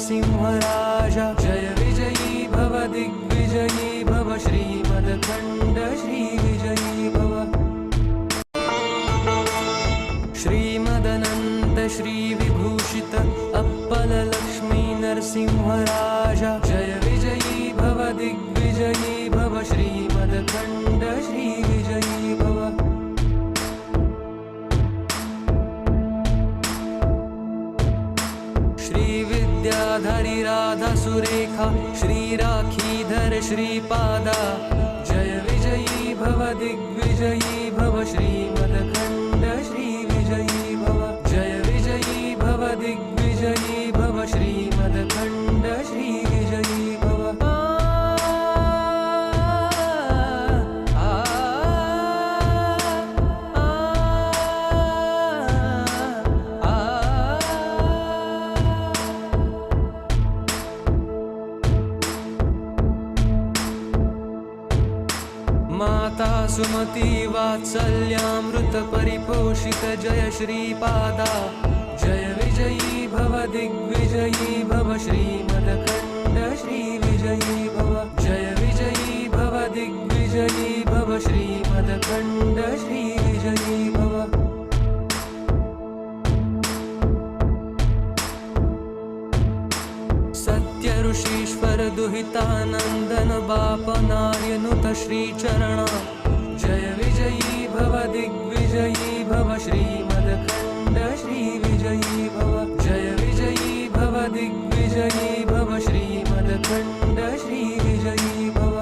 नरसिंहराजा जय विजयी भव दिग्विजयी भव श्रीमदखण्ड श्रीविजयी भव श्रीमदनन्त श्रीविभूषित अप्पल लक्ष्मी नरसिंहराजा जय विजयी भव दिग्विजयी भव श्रीमदखण्ड श्रीविजयी भव श्रीविद्याधरी राधा सुरेखा श्रीराखीधर श्रीपादा जय विजयी भव दिग्विजयी भव श्रीमदखण्ड श्रीविजयी भव जय विजयी भव दिग्विजयी भव श्रीमदखण्ड श्रीविजयी भव माता सुमति वात्सल्यामृत परिपोषित जय श्रीपादा जय विजयी भव दिग्विजयी भव श्रीमदखण्ड श्रीविजयी भव जय विजयी भव दिग्विजयी भव श्रीमदखण्ड श्रीविजयी भव सत्य ऋषीश्वर दुहितानंदन बाप नार्यनुत श्रीचरणा जय विजयी भव दिग्विजयी भव श्रीमदखण्ड श्रीविजयी भव जय विजयी भव दिग्विजयी भव श्रीमदखण्ड श्रीविजयी भव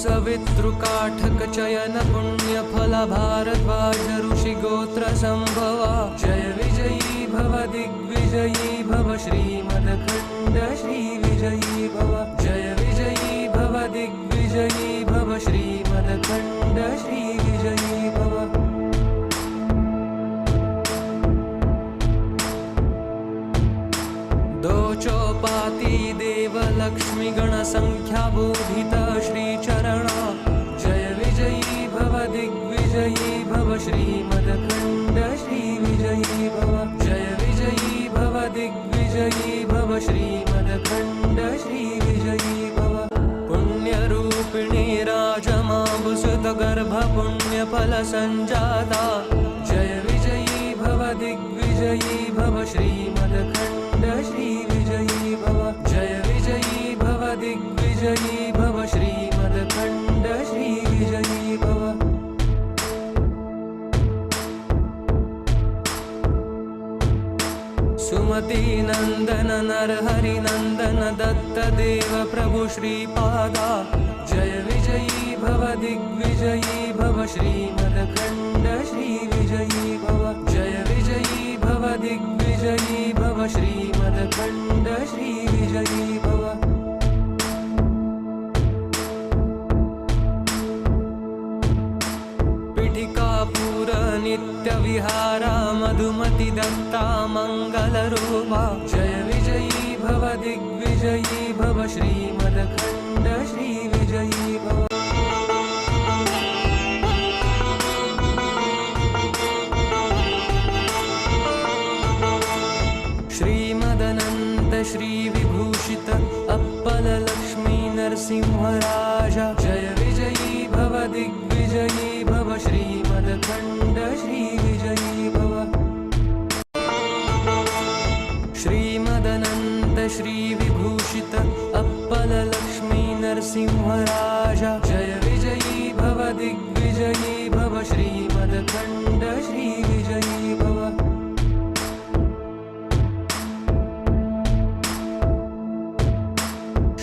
सवितृकाठक चयन पुण्य फल भारद्वाज ऋषि गोत्र संभवा जय विजयी भव दिग्विजयी भव श्रीमदखण्ड श्रीविजयी भव जय विजयी भव दिग्विजयी भव श्रीमदखण्ड श्रीविजयी भव दो चौपाती देव लक्ष्मी गण संख्या बोधित श्रीचरणा जय विजयी भव दिग्विजयी भव श्रीमदखण्ड श्रीविजयी भव जय विजयी भव दिग्विजयी भव श्रीमदखण्ड श्रीविजयी भव पुण्यरूपिणी राजमाभुसुत गर्भ पुण्य फल संजाता जय विजयी भव दिग्विजयी भव श्रीमदखण्ड श्रीविजयी भव जय विजयी भव दिग्विजयी भव श्रीमदखण्ड श्रीविजयी भव सुमति नंदन नरहरि नंदन दत्त देव प्रभु श्रीपादा जय विजयी भव दिग्विजयी भव श्रीमदखण्ड श्रीविजयी भव जय विजयी भव दिग्विजयी भव श्रीमदखण्ड श्रीविजयी भव पीठिकापुर नित्य विहारा मधुमति दत्ता मंगल रूपा जय विजयी भव दिग्विजयी भव श्रीमदखण्ड श्रीविजयी भव श्रीमदनन्त श्रीविभूषित अप्पल लक्ष्मी नरसिंहराजा जय विजयी भव दिग्विजयी भव श्रीमदखण्ड श्रीविजयी भव श्रीमदनन्त श्रीविभूषित अप्पल लक्ष्मी नरसिंहराजा जय विजयी भव दिग्विजयी भव श्रीमदखण्ड श्रीविजयी भव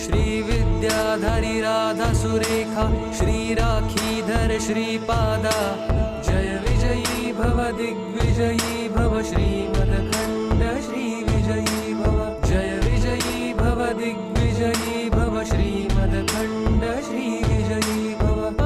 श्रीविद्याधरी राधा सुरेखा श्रीराखीधर श्रीपादा जय विजयी भव दिग्विजयी भव श्रीमदखण्ड श्रीविजयी भव जय विजयी भव दिग्विजयी भव श्रीमदखण्ड श्रीविजयी भव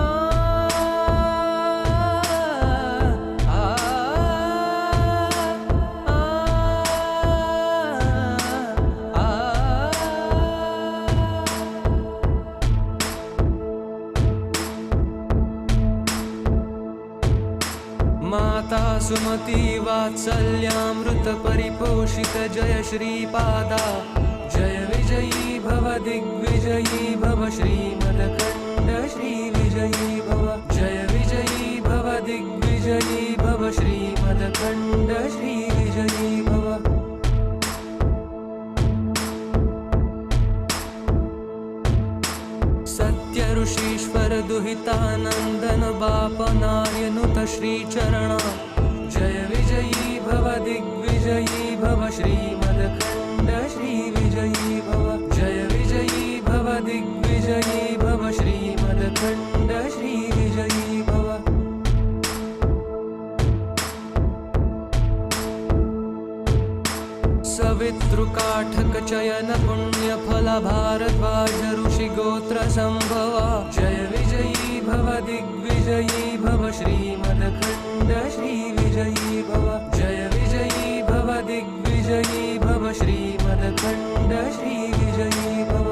सुमती वात्सल्यामृत परिपोषित जय श्रीपादा जय विजयी भव दिग्विजयी भव श्रीमदखण्ड श्री विजयी भव जय विजयी भव दिग्विजयी भव श्रीमदखण्ड श्री विजयी भव सत्य ऋषीश्वर दुहितानंदन बापनार्यनुत श्रीचरणा जय विजयी भव दिग्विजयी भव श्रीमदखण्ड श्री विजयी भव जय विजयी भव दिग्विजयी भव श्रीमदखण्ड श्री विजयी भव सवितृकाठक चयन पुण्य फल भारद्वाज ऋषि गोत्र संभवा जय विजयी भव दिग्विजयी भव श्रीमदखण्ड श्री विजयी भव जय विजयी भव दिग्विजयी भव श्रीमदखण्ड श्री विजयी भव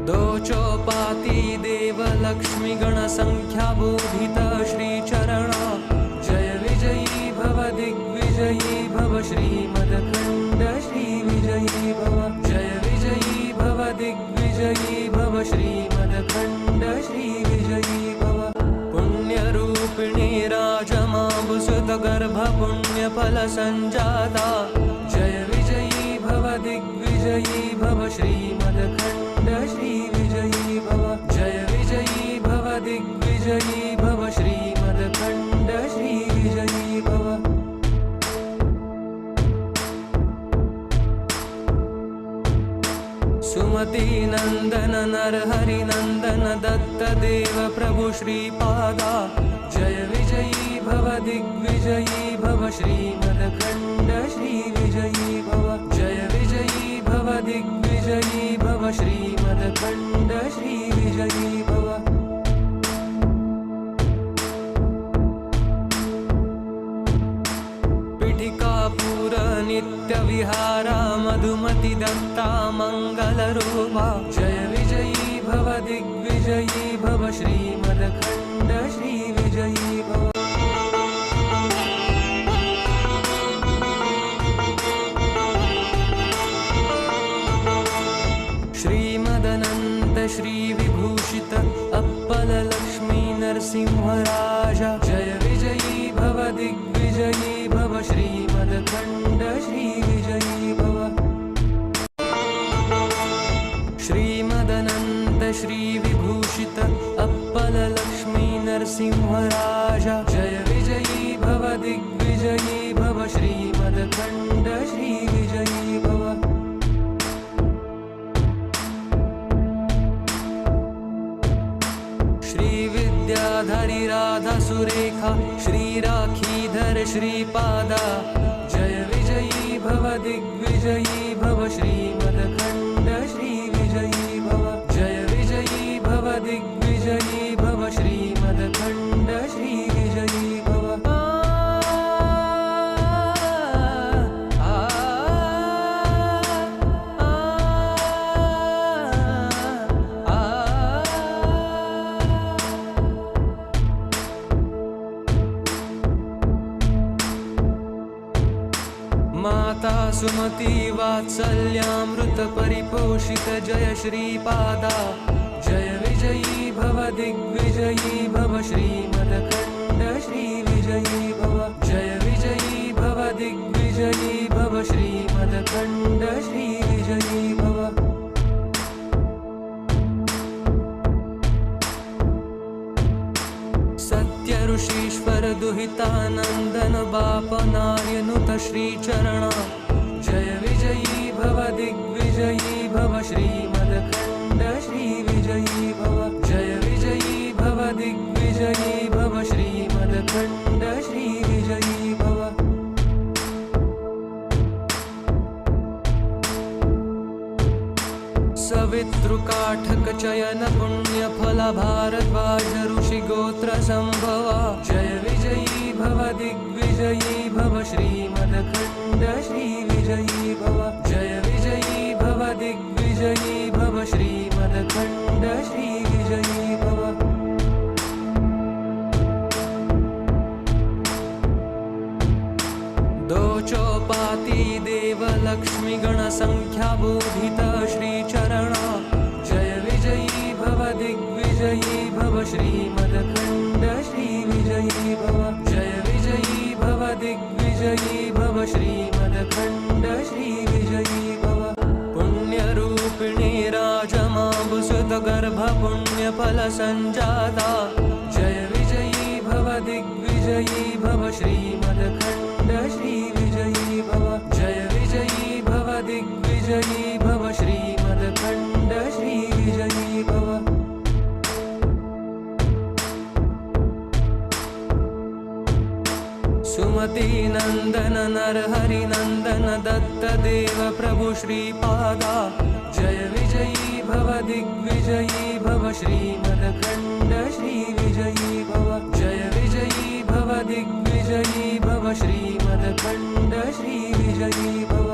दोचोपाती देव लक्ष्मी गण संख्या बोधित श्रीचरणा जय विजयी भव दिग्विजयी भव श्रीमदखण्ड श्री विजयी भव जय विजयी भव दिग्विजयी भव श्रीमदखण्ड श्री विजयी भव पुण्यरूपिणी राजमाभुसुत गर्भ पुण्य फल संजाता जय विजयी भव दिग्विजयी भव श्रीमदखण्ड श्री विजयी भव जय विजयी भव दिग्विजयी भव श्रीमदखण्ड श्री विजयी भव सुमति नंदन नरहरि नंदन दत्त देव प्रभु श्रीपादा जय विजयी भव दिग्विजयी भव श्रीमदखण्ड श्री विजयी भव जय विजयी भव दिग्विजयी भव श्रीमदखण्ड श्री विजयी भव पीठिकापुर नित्य विहारा मधुमति दत्ता मंगलरूपा जय विजयी भव दिग्विजयी भव श्रीमदखण्ड श्री विजयी भव श्रीमदनंत श्री विभूषित अप्पल लक्ष्मी नरसिंहराजा जय विजयी भव दिग्विजयी भव श्रीमदखण्ड श्री विजयी भव श्रीमदनंत श्री विभूषित अप्पल लक्ष्मी नरसिंहराजा जय विजयी भव दिग्विजयी भव श्रीमदखण्ड श्री विजयी भव विद्याधरी राधा सुरेखा श्री राखीधर श्रीपादा जय विजयी भव दिग्विजयी भव श्रीमदखण्ड श्री विजयी भव जय विजयी भव दिग्विजयी भव श्रीमदखण्ड श्री विजयी भव माता सुमती वात्सल्यामृत परिपोषित जय श्रीपादा जय विजयी भव दिग्विजयी भव श्रीमदखण्ड श्री विजयी भव जय विजयी भव दिग्विजयी भव श्रीमदखण्ड श्री विजयी भव सत्य ऋषीश्वर दुहितानंदन बापनार्यनुत श्रीचरणा जय विजयी भव दिग्विजयी भव श्रीमदखण्ड श्री विजयी भव जय विजयी भव दिग्विजयी भव श्रीमदखण्ड श्री विजयी भव सवितृकाठक चयन पुण्य फल भारद्वाज ऋषि गोत्र संभवा जय विजयी भव दिग्विजयी भव श्रीमदखण्ड श्री विजयी भव जय विजयी भव दिग्विजयी भव श्रीमदखण्ड श्री विजयी विजयी भव। दोचोपाती देव लक्ष्मी गणसंख्या बोधित श्रीचरण जय विजयी भव दिग्विजयी भव श्रीमदखण्ड श्री विजयी भव। जय विजयी भव दिग्विजयी भव श्रीमदखण्ड श्री विजयी भव। पुण्यरूपिणी राजमाबुसुत गर्भ पुण्यफल संजाता जय विजयी भव दिग्विजयी भव श्रीमदखण्ड श्री विजयी भव। जय विजयी भव दिग्विजयी भव श्रीमदखण्ड श्री विजयी भव। सुमति नंदन नरहरि नंदन दत्त देव प्रभु श्रीपादा जय विजयी भव दिग्विजयी भव श्रीमदखण्ड श्री विजयी भव। जय विजयी भव दिग्विजयी भव श्रीमदखण्ड श्री विजयी भव।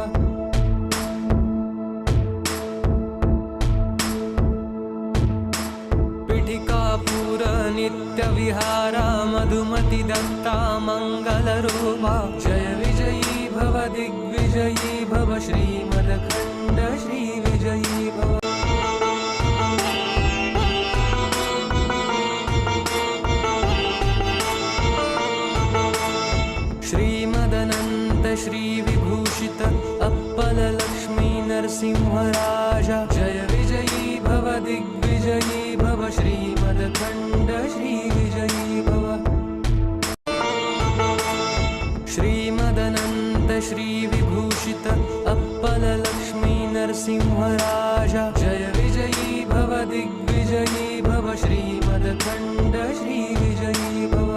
पीठिकापुर नित्य विहारा मधुमति दत्ता मंगलरूपा जय विजयी भव दिग्विजयी भव श्रीमदखण्ड श्री विजयी भव। श्रीमदनंत श्री विभूषित अप्पल लक्ष्मी नरसिंहराजा जय विजयी भव दिग्विजयी भव श्रीमदखण्ड श्री विजयी भव। श्रीमदनंत श्री विभूषित अप्पल लक्ष्मी नरसिंहराजा जय विजयी भव दिग्विजयी भव श्रीमदखण्ड श्री विजयी भव।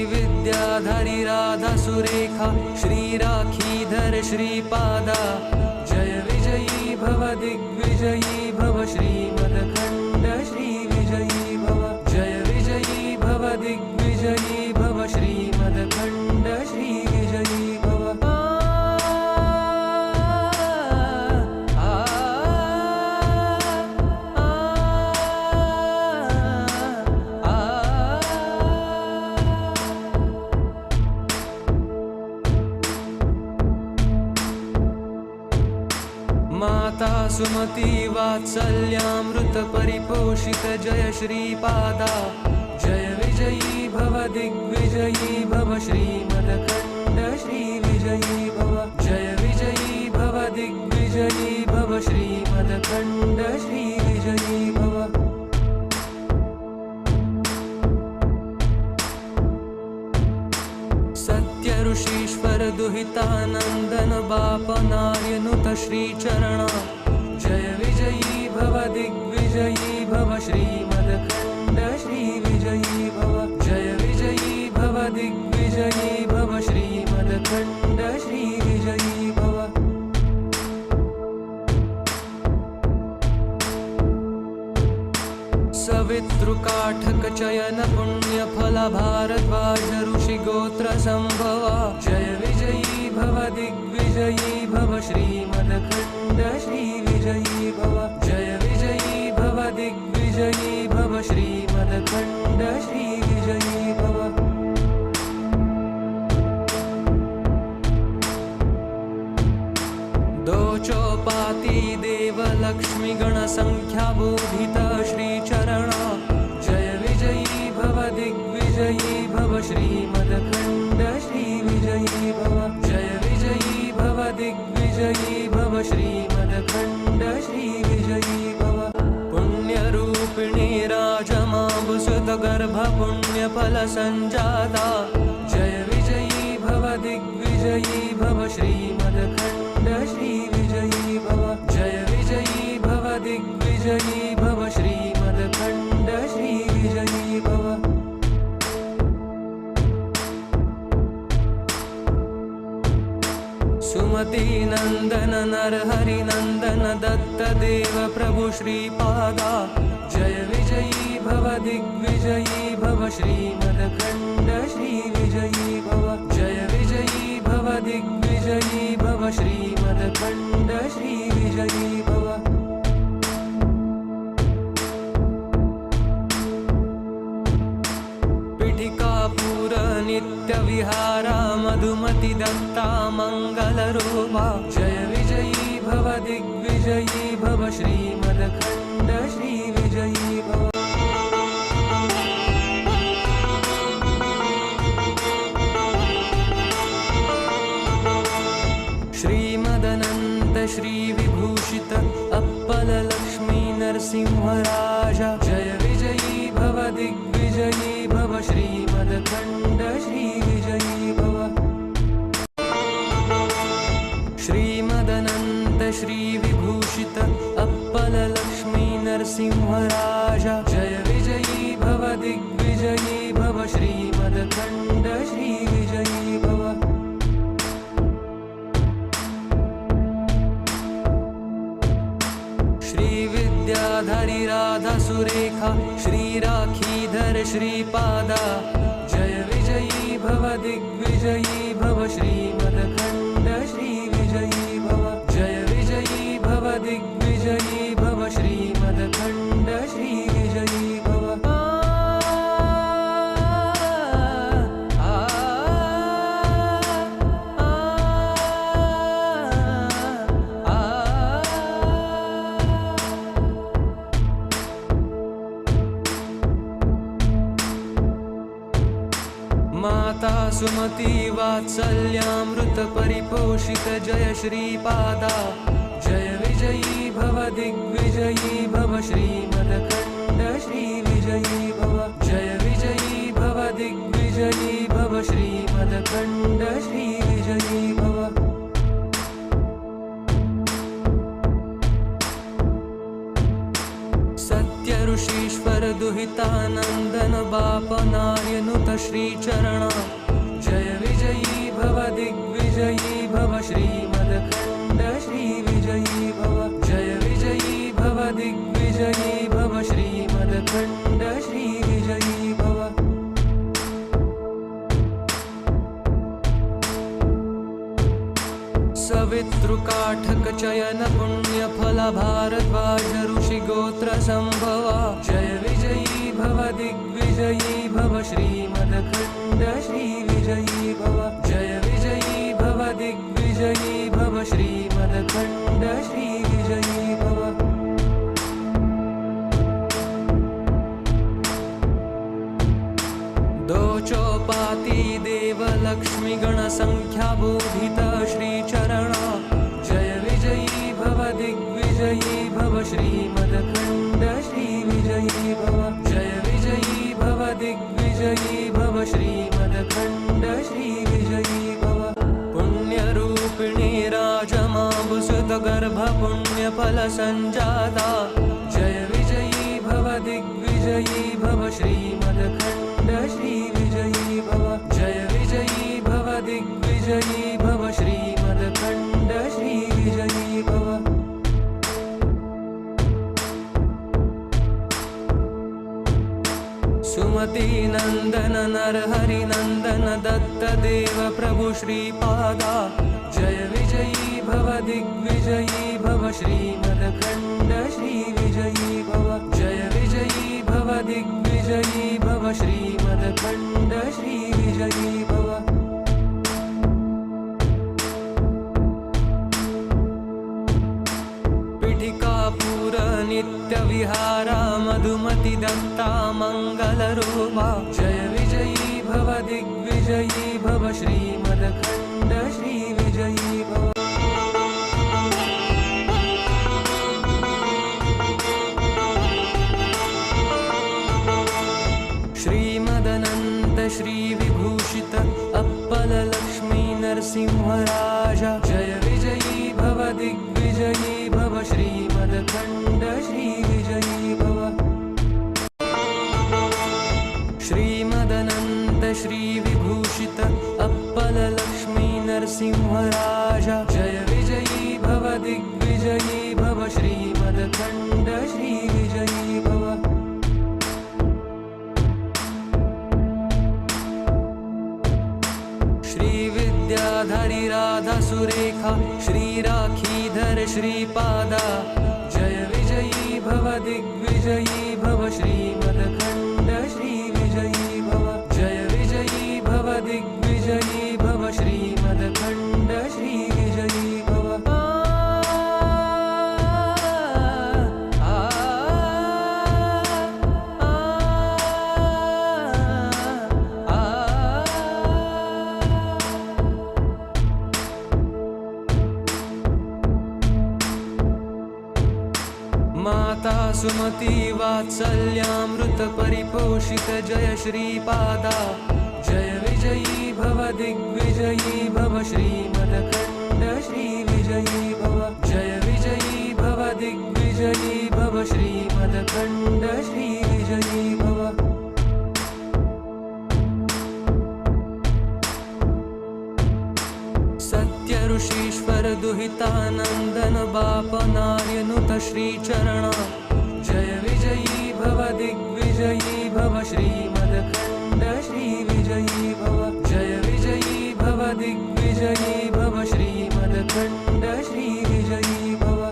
विद्याधरी राधा सुरेखा श्री राखीधर श्रीपादा जय विजयी भव दिग्विजयी भव श्रीमदखण्ड श्री विजयी भव। जय विजयी भव दिग्विजयी भव श्रीमदखण्ड श्री विजयी भव। माता सुमति वात्सल्यामृत परिपोषित जय श्रीपादा जय विजयी भव दिग्विजयी भव श्रीमदखण्ड श्री विजयी भव। जय विजयी भव दिग्विजयी भव श्रीमदखण्ड श्री विजयी भव। सत्य ऋषीश्वर दुहितानंदन बाप नार्यनुत श्रीचरण जय विजयी भव दिग्विजयी भव श्रीमदखण्ड श्री विजयी भव। जय विजयी भव दिग्विजयी भव श्रीमदखण्ड श्री विजयी भव। सवितृकाठक चयन पुण्यफल भारद्वाज ऋषि गोत्र संभवा जय विजयी भव दिग्विजयी भव श्रीमदखण्ड श्री विजयी भव। जय विजयी भव दिग्विजयी भव श्रीमदखण्ड श्री विजयी भव। दोचोपाती देव लक्ष्मी गणसंख्या बोधित श्रीचरण जय विजयी भव दिग्विजयी भव श्रीमदखण्ड श्री विजयी भव। जय विजयी भव दिग्विजयी भव श्रीमदखण्ड श्री विजयी भव। पुण्यरूपिणी राजमाबुसुत गर्भ पुण्यफल संजाता जय विजयी भव दिग्विजयी भव श्रीमदखण्ड श्री विजयी भव। जय विजयी भव दिग्विजयी भव श्रीमदखण्ड श्री विजयी भव। सुमति नंदन नरहरि नंदन दत्त देव प्रभु श्रीपादा जय विजयी भव दिग्विजयी भव श्रीमदखण्ड श्री विजयी भव। जय विजयी भव दिग्विजयी भव भव श्रीमदखण्ड श्रीविजयी भव। पीठिकापुर नित्यविहारा मधुमति दत्ता मङ्गलरूपा जय विजयी भव दिग्विजयी भव श्रीमदखण्ड श्रीविजयी भव। श्रीमदनन्त श्रीविभूषित अप्पल लक्ष्मी नरसिंहराजा जय विजयी भव दिग्विजयी भव श्रीमदखण्ड श्रीविजयी भव। श्रीमदनन्त श्रीविभूषित अप्पल लक्ष्मी नरसिंहराजा जय विजयी भव दिग्विजयी भव श्रीमदखण्ड श्रीविजयी भव। श्रीविद्याधरी राधा सुरेखा श्रीराखीधर श्रीपादा जय विजयी भव दिग्विजयी भव श्रीमदखण्ड श्रीविजयी भव। जय विजयी भव दिग्विजयी भव श्रीमदखण्ड श्रीविजयी भव। माता सुमति वात्सल्यामृत परिपोषित जय श्रीपादा जय विजयी भव दिग्विजयी भव श्रीमदखण्ड श्रीविजयी भव। जय विजयी भव दिग्विजयी भव श्रीमदखण्ड श्रीविजयी भव। सत्य ऋषीश्वर दुहितानन्दन बापनार्यनुत श्रीचरणा जय विजयी भव दिग्विजयी भव श्रीमदखण्ड श्रीविजयी भव। जय विजयी भव दिग्विजयी भव श्रीमदखण्ड श्रीविजयी भव। सवितृकाठक चयन पुण्यफल भारद्वाज ऋषि गोत्र संभवा जय विजयी भव दिग्विजयी भव श्रीमदखण्ड श्रीविजयी भव। जय विजयी भव दिग्विजयी भव श्रीमदखण्ड श्रीविजयी भव। दो चौपाती देव लक्ष्मी गण संख्या बोधित श्रीचरणा जय विजयी भव दिग्विजयी भव श्रीमदखण्ड श्रीविजयी भव। जय विजयी भव दिग्विजयी भव श्रीमदखण्ड श्रीविजयी भव। पुण्यरूपिणी राजमाबुसुत गर्भ पुण्यफल संजाता जय विजयी भव दिग्विजयी भव श्रीमदखण्ड श्रीविजयी भव। जय विजयी भव दिग्विजयी भव श्रीमदखण्ड श्रीविजयी भव। सुमति नंदन नरहरि नंदन दत्त देव प्रभु श्रीपादा जय विजयी भव दिग्विजयी भव श्रीमदखण्ड श्रीविजयी भव। जय विजयी भव दिग्विजयी भव श्रीमदखण्ड श्रीविजयी भव। पीठिकापुर नित्यविहारा मधुमति दत्ता मङ्गलरूपा जय विजयी भव दिग्विजयी भव श्रीमदखण्ड श्रीविजयी भव। श्रीमदनन्त श्रीविभूषित अप्पल लक्ष्मी नरसिंहराजा जय विजयी भव दिग्विजयी भव श्रीमदखण्ड श्रीविजयी भव। श्रीमदनन्त श्रीविभूषित अप्पल लक्ष्मी नरसिंहराजा जय विजयी भव दिग्विजयी भव श्रीमदखण्ड श्रीविजयी भव। श्रीविद्याधरी राधा सुरेखा श्रीपादा जय विजयी भव दिग्विजयी भव श्रीमदखण्ड श्रीविजयी भव जय विजयी भव दिग्विजयी भव श्रीमदखण्ड श्रीविजयी भव माता सुमती वात्सल्यामृत परिपोषित जय श्रीपादा जय विजयी भव दिग्विजयी भव श्रीमदखण्ड श्रीविजयी भव जय विजयी भव दिग्विजयी भव श्रीमदखण्ड श्रीविजयी भव सत्य ऋषीश्वर दुहितानंदन बाप नार्यनुत श्रीचरण जय विजयी भव दिग्विजयी भव श्रीमदखण्ड श्रीविजयी भव जय विजयी भव दिग्विजयी भव श्रीमदखण्ड श्रीविजयी भव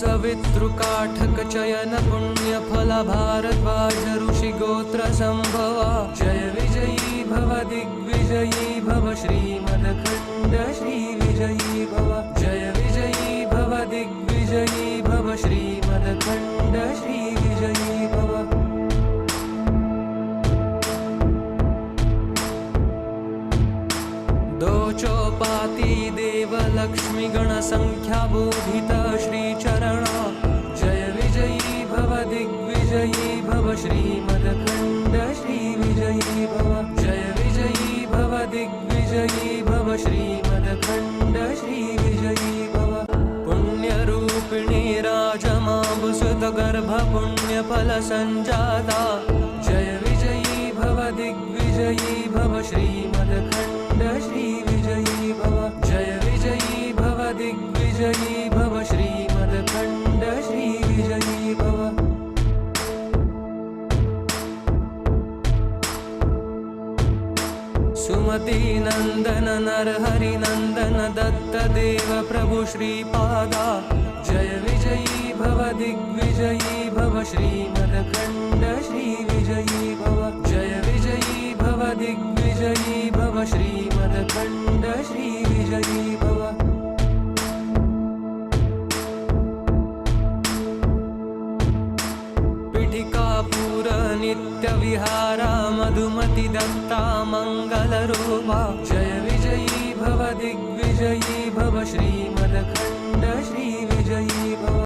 सवितृकाठक चयन पुण्य फल भारद्वाज ऋषि गोत्र संभवा जय विजयी भव दिग्विजयी भव श्रीमदखण्ड श्रीविजयी भव जय विजयी भव दिग्विजयी भव श्रीमदखण्ड श्रीविजयी भव दोचोपाती देव लक्ष्मी गण संख्या बोधित श्रीचरण जय विजयी भव दिग्विजयी भव श्रीमदखण्ड श्रीविजयी भव जय विजयी भव दिग्विजयी भव श्रीमदखण्ड श्रीविजयी भव पुण्यरूपिणी राजमाबुसुत गर्भ पुण्य फल संजाता जय विजयी भव दिग्विजयी भव श्रीमदखण्ड श्रीविजयी भव जय विजयी भव दिग्विजयी भव श्रीमदखण्ड श्रीविजयी भव सुमति नंदन नरहरि नंदन दत्त देव प्रभु श्रीपादा जय विजयी भव दिग्विजयी भव श्रीमदखण्ड श्रीविजयी भव जय विजयी भव दिग्विजयी भव श्रीमदखण्ड श्रीविजयी भव पीठिकापुर नित्य विहारा मधुमति दत्ता मंगल रूपा जय विजयी भव दिग्विजयी भव श्रीमदखण्ड श्रीविजयी भव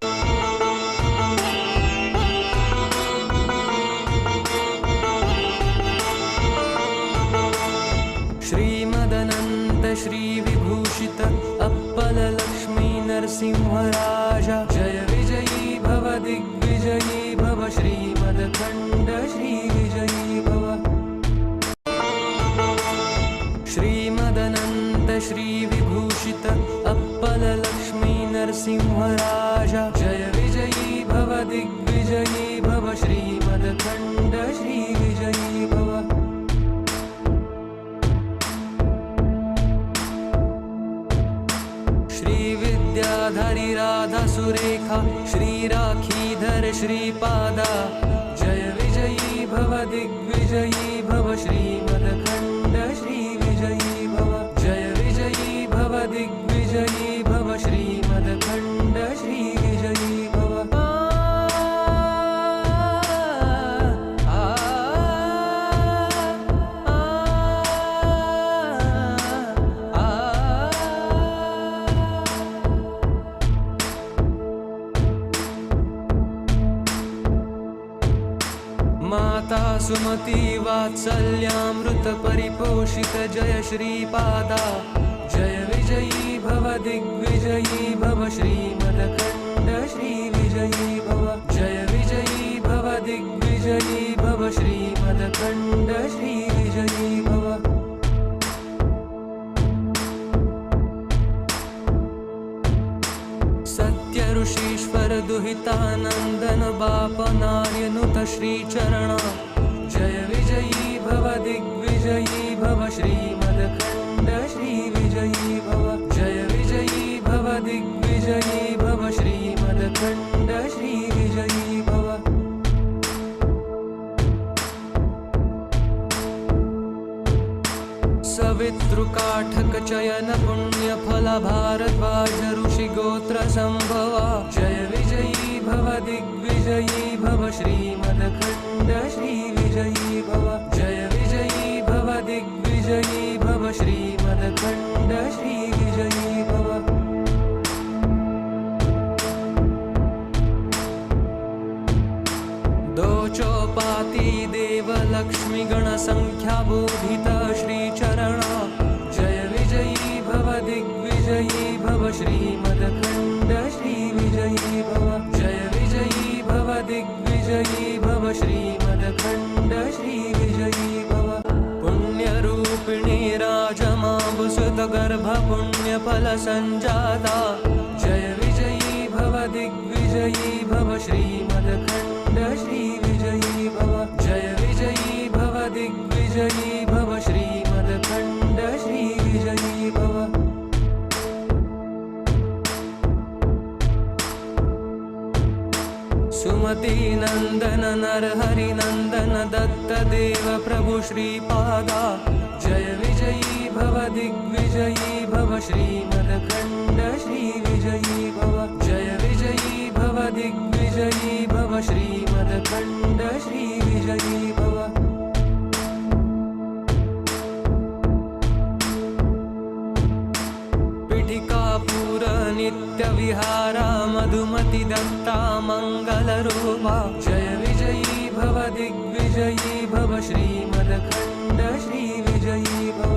श्रीमदनंत श्री विभूषित अप्पल लक्ष्मी नरसिंहराजा जय विजयी भव दिग्विजयी भव श्रीमदखण्ड श्रीविजयी भव श्रीमदनंत श्री विभूषित अप्पल लक्ष्मी नरसिंहराजा जय विजयी भव दिग्विजयी भव श्रीमदखण्ड श्रीविजयी भव विद्याधरी राधा सुरेखा श्री राखीधर श्रीपादा जय विजयी भव दिग्विजयी भव श्रीमदखण्ड श्रीविजयी भव जय विजयी भव दिग्विजयी भव श्रीमदखण्ड श्रीविजयी भव माता सुमती वात्सल्यामृत परिपोषित जय श्रीपादा जय विजयी भव दिग्विजयी भव श्रीमदखण्ड श्रीविजयी भव जय विजयी भव दिग्विजयी भव श्रीमदखण्ड श्रीविजयी भव सत्य ऋषीश्वर दुहितानंदन बाप नार्यनुत श्रीचरण जय विजयी भव दिग्विजयी भव श्रीमद श्रीमदखण्ड श्रीविजयी भव जय विजयी भव दिग्विजयी भव श्रीमदखण्ड श्रीविजयी भव सवितृकाठक चयन पुण्य फल भारद्वाज ऋषि गोत्र संभवा जय विजयी भव दिग्विजयी भव श्रीमदखण्ड श्रीविजयी भव जय विजयी भव दिग्विजयी भव श्रीमदखण्ड श्रीविजयी भव दो चौपाती देव लक्ष्मी गण संख्या बोधित श्री चरणा जय विजयी भव दिग्विजयी भव श्रीमदखण्ड श्रीविजयी भव जय विजयी भव दिग्विजयी भव श्रीमदखण्ड श्रीविजयी भव पुण्यरूपिणी राजमाबुसुत गर्भ पुण्य फल संजाता जय विजयी भव दिग्विजयी भव श्रीमदखण्ड श्रीविजयी भव जय विजयी भव दिग्विजयी भव श्रीमदखण्ड श्रीविजयी भव सुमति नंदन नरहरि नंदन दत्त देव प्रभु श्रीपादा जय विजयी भव दिग्विजयी भव श्रीमदखण्ड श्रीविजयी भव जय विजयी भव दिग्विजयी भव श्रीमदखण्ड श्रीविजयी भव पीठिकापुर नित्य विहारा मधुमति दत्ता मंगल रूपा जय विजयी भव दिग्विजयी भव श्रीमदखण्ड श्रीविजयी भव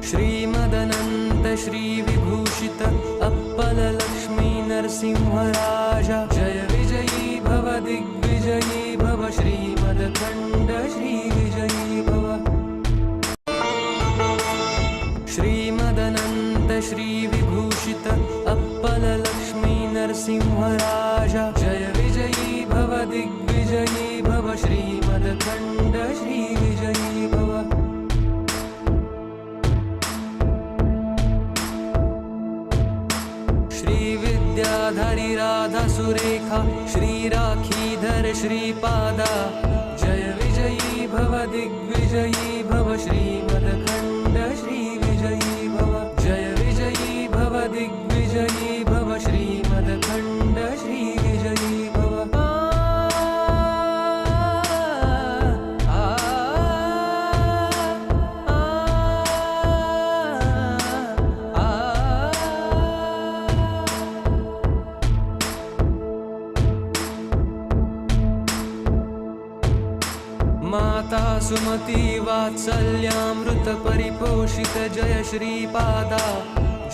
श्रीमदनंत श्री विभूषित अप्पल लक्ष्मी नरसिंहराजा जय विजयी भव दिग्विजयी भव श्रीमदखण्ड श्रीविजयी भव श्रीमदनंत श्री विभूषित अप्पल लक्ष्मी नरसिंहराजा जय विजयी भव दिग्विजयी भव श्रीमदखण्ड श्रीविजयी भव विद्याधरी राधा सुरेखा श्री राखीधर श्रीपादा जय विजयी भव दिग्विजयी भव श्रीमदखण्ड श्रीविजयी भव जय विजयी भव दिग्विजयी भव श्रीमदखण्ड श्रीविजयी भव माता सुमति वात्सल्यामृत परिपोषित जय श्रीपादा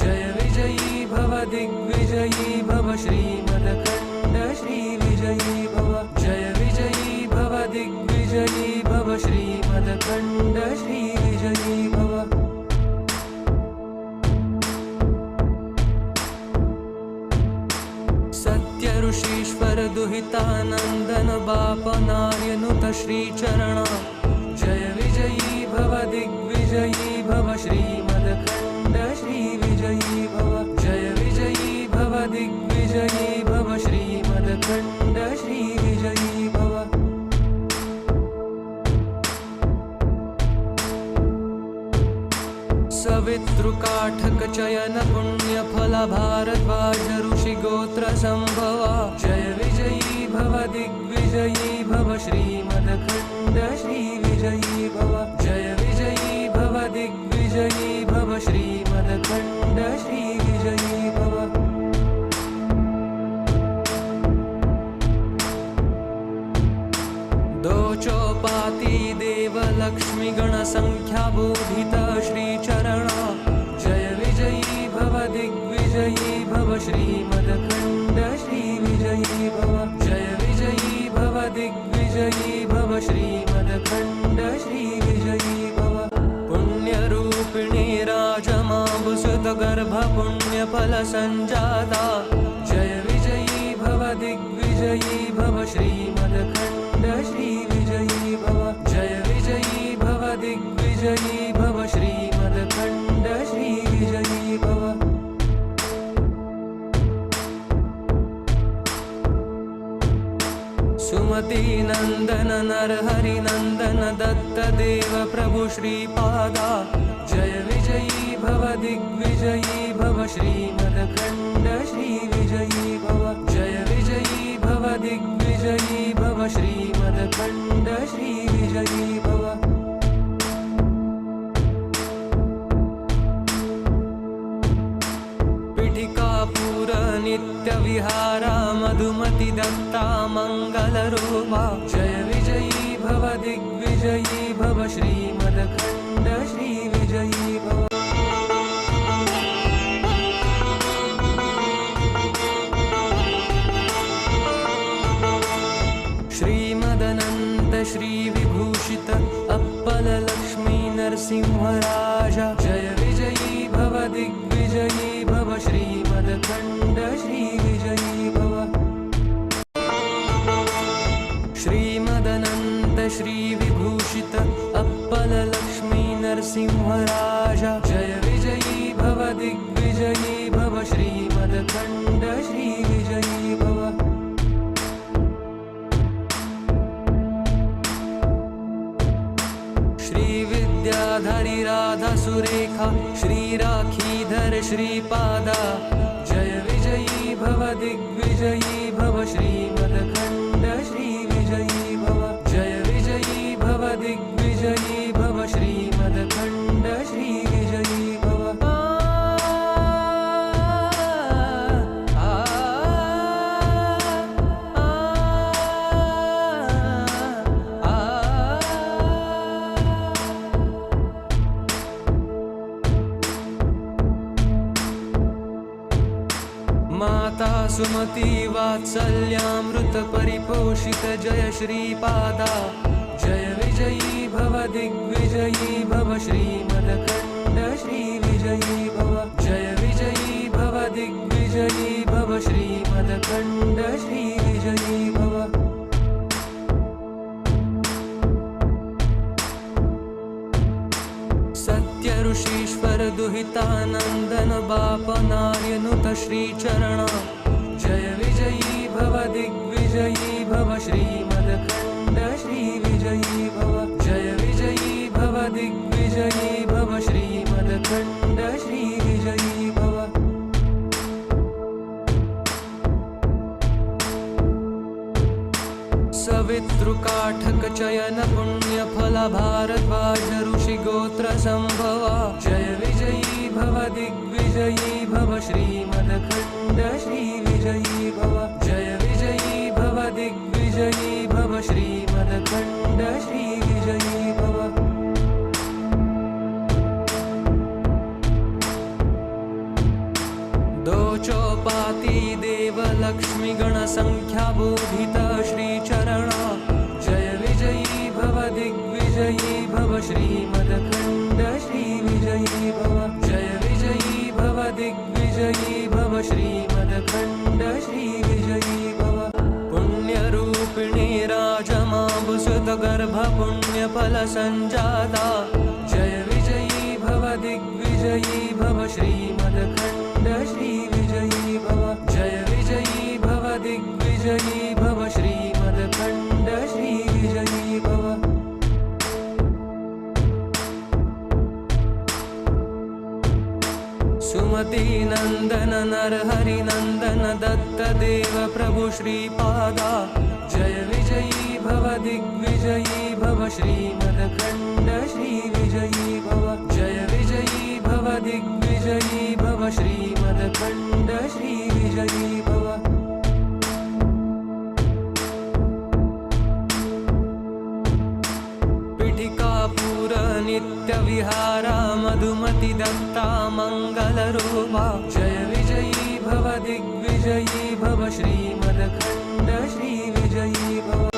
जय विजयी भव दिग्विजयी भव श्रीमदखण्ड श्रीविजयी भव जय विजयी भव दिग्विजयी भव श्रीमदखण्ड श्रीविजयी भव सत्य ऋषीश्वर दुहितानंदन बाप नार्यनुत श्री चरणा जय विजयी भव दिग्विजयी भव श्रीमदखण्ड श्रीविजयी भव जय विजयी भव दिग्विजयी भव श्रीमदखण्ड श्रीविजयी भव सवितृकाठक चयन पुण्य फल भारद्वाज ऋषि गोत्र संभवा जय विजयी भव दिग्विजयी भव श्रीमदखण्ड श्रीविजयी भव जय विजयी भव दिग्विजयी भव श्रीमदखण्ड श्रीविजयी भव दो चौपाती देव लक्ष्मी गण संख्या बोधित श्री चरणा जय विजयी भव दिग्विजयी भव श्रीमदखण्ड श्रीविजयी भव जय विजयी भव दिग्विजयी भव श्रीमदखण्ड श्रीविजयी भव पुण्यरूपिणी राजमाबुसुत गर्भ पुण्य फल संजाता जय विजयी भव दिग्विजयी दिग्विजयी भव श्रीमदखण्ड श्रीविजयी भव जय विजयी भव दिग्विजयी भव श्रीमदखण्ड श्रीविजयी भव सुमति नंदन नरहरि नंदन दत्त देव प्रभु श्रीपादा जय विजयी भव दिग्विजयी भव श्रीमदखण्ड श्रीविजयी भव जय विजयी भव दिग्विजयी भव श्रीमदखण्ड श्रीविजयी भव पिठिकापुर नित्य विहारा मधुमति दत्ता मंगलरूपा जय विजयी भव दिग्विजयी भव श्रीमदखण्ड श्रीविजयी भव श्रीमदनन्त श्रीविभूषित अप्पल लक्ष्मी नरसिंहराजा जय विजयी भव दिग्विजयी भव श्रीमदखण्ड श्रीविजयी भव श्रीमदनन्त श्रीविभूषित अप्पल लक्ष्मी नरसिंहराजा जय विजयी भव दिग्विजयी भव श्रीमदखण्ड श्रीविजयी भव श्रीविद्याधरी राधा सुरेखा श्रीराखीधर श्रीपादा जय विजयी भव दिग्विजयी भव श्रीमदखण्ड श्रीविजयी भव जय विजयी भव दिग्विजयी भव श्रीमदखण्ड श्रीविजयी भव माता सुमति वात्सल्यामृत परिपोषित जय श्रीपादा जय विजयी भव दिग्विजयी भव श्रीमदखण्ड श्रीविजयी भव जय विजयी भव दिग्विजयी भव श्रीमदखण्ड श्रीविजयी भव सत्य ऋषीश्वर दुहितानंदन बापनार्यनुत श्रीचरणा जय विजयी भव दिग्विजयी भव श्रीमदखण्ड श्रीविजयी भव जय विजयी भव दिग्विजयी भव श्रीमदखण्ड श्रीविजयी भव सवितृकाठक चयन पुण्य फल भारद्वाज ऋषि गोत्र संभवा जय विजयी भव दिग्विजयी भव श्रीमदखण्ड श्रीविजयी भव जय विजयी भव दिग्विजयी भव श्रीमदखण्ड श्रीविजयी भव दो चौपाती देव लक्ष्मी गण संख्या बोधित श्रीचरणा जय विजयी भव दिग्विजयी भव श्रीमदखण्ड श्रीविजयी भव जय विजयी भव दिग्विजयी भव श्रीमदखण्ड श्रीविजयी भव पुण्यरूपिणी राजमाबुसुत गर्भ पुण्यफल संजाता जय विजयी भव दिग्विजयी भव श्रीमदखण्ड श्रीविजयी भव जय विजयी भव दिग्विजयी भव श्रीमदखण्ड श्रीविजयी भव सुमति नंदन नरहरि नंदन दत्त देव प्रभु श्रीपादा जय विजयी भव दिग्विजयी भव श्रीमदखण्ड श्रीविजयी भव जय विजयी भव दिग्विजयी भव श्रीमदखण्ड श्रीविजयी भव पिठिकापुर नित्य विहारा मधुमति दत्ता मंगलरूपा जय विजयी भव दिग्विजयी भव श्रीमदखण्ड श्रीविजयी भव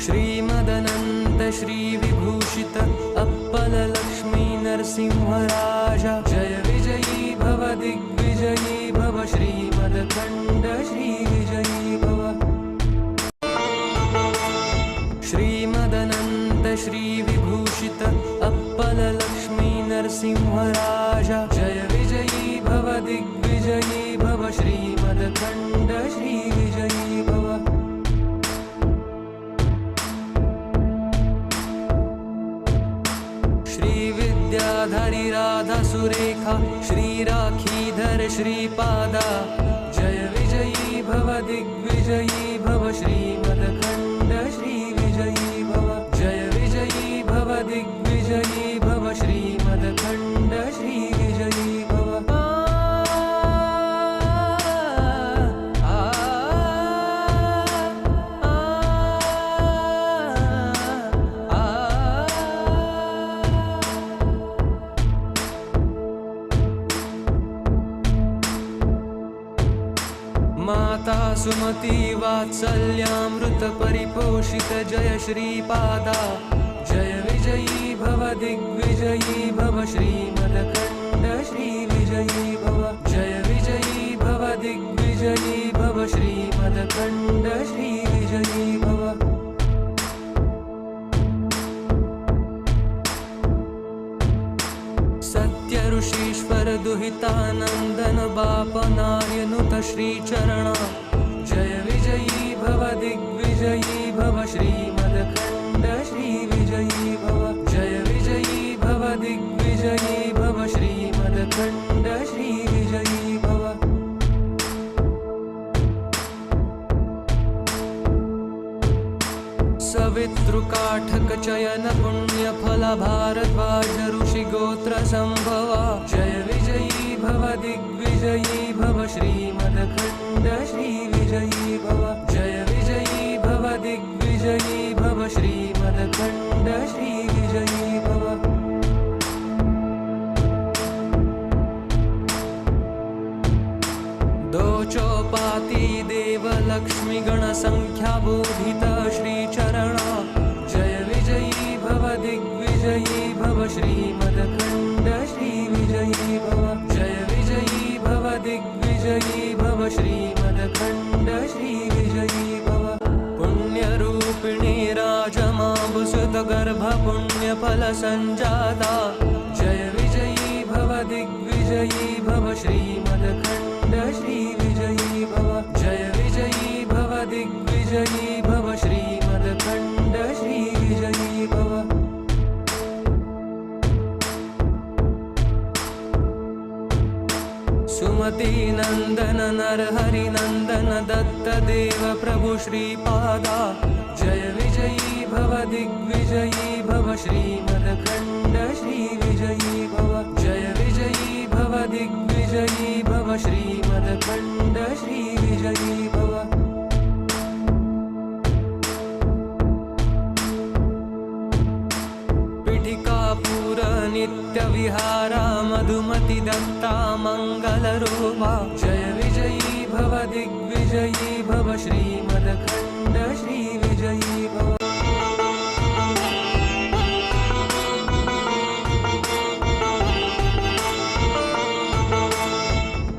श्रीमदनन्त श्रीविभूषित अप्पल लक्ष्मी नरसिंह दिग्विजयी भव श्रीमदखण्ड श्रीविजयी भव श्रीमदनन्त श्रीविभूषित अप्पल लक्ष्मी नरसिंहराजा जय विजयी भव दिग्विजयी भव श्रीमदखण्ड श्रीविजयी भव श्रीविद्याधरी राधा सुरेखा श्रीराखीधर श्रीपादा जय विजयी भव दिग्विजयी भव श्रीमदखण्ड श्रीविजयी भव जय विजयी भव दिग्विजयी भव श्रीमदखण्ड श्रीविजयी भव माता सुमति वात्सल्यामृत परिपोषित जय श्रीपादा जय विजयी भव दिग्विजयी भव श्रीमदखण्ड श्रीविजयी भव जय विजयी भव दिग्विजयी भव श्रीमदखण्ड श्रीविजयी भव सत्य ऋषीश्वर दुहितानन्दन बापनार्यनुत श्रीचरणा जय विजयी भव दिग्विजयी भव श्रीमदखण्ड श्रीविजयी भव जय विजयी भव दिग्विजयी भव श्रीमदखण्ड श्रीविजयी भव सवितृकाठक चयन पुण्य फल भारद्वाज ऋषि गोत्र संभवा जय विजयी भव दिग्विजयी भव श्रीमदखण्ड श्रीविजयी भव जय विजयी भव दिग्विजयी भव श्रीमदखण्ड श्रीविजयी भव दो चौपाती देव लक्ष्मी गण संख्या बोधित श्रीचरणा जय विजयी भव दिग्विजयी भव श्रीमदखण्ड श्रीविजयी भव जय विजयी भव दिग्विजयी भव श्रीमदखण्ड श्रीविजयी भव पुण्यरूपिणी राजमाबुसुत गर्भ पुण्यफल संजाता जय विजयी भव दिग्विजयी भव श्रीमदखण्ड श्रीविजयी भव जय विजयी भव दिग्विजयी भव श्रीमदखण्ड श्रीविजयी भव सुमति नंदन नरहरि नंदन दत्त देव प्रभु श्रीपादा जय विजयी भव दिग्विजयी भव श्रीमदखण्ड श्रीविजयी भव जय विजयी भव दिग्विजयी भव श्रीमदखण्ड श्रीविजयी भव पीठिकापुर नित्य विहारा मधुमति दत्ता मंगलरूपा जय विजयी भव दिग्विजयी भव श्रीमदखण्ड श्रीविजयी भव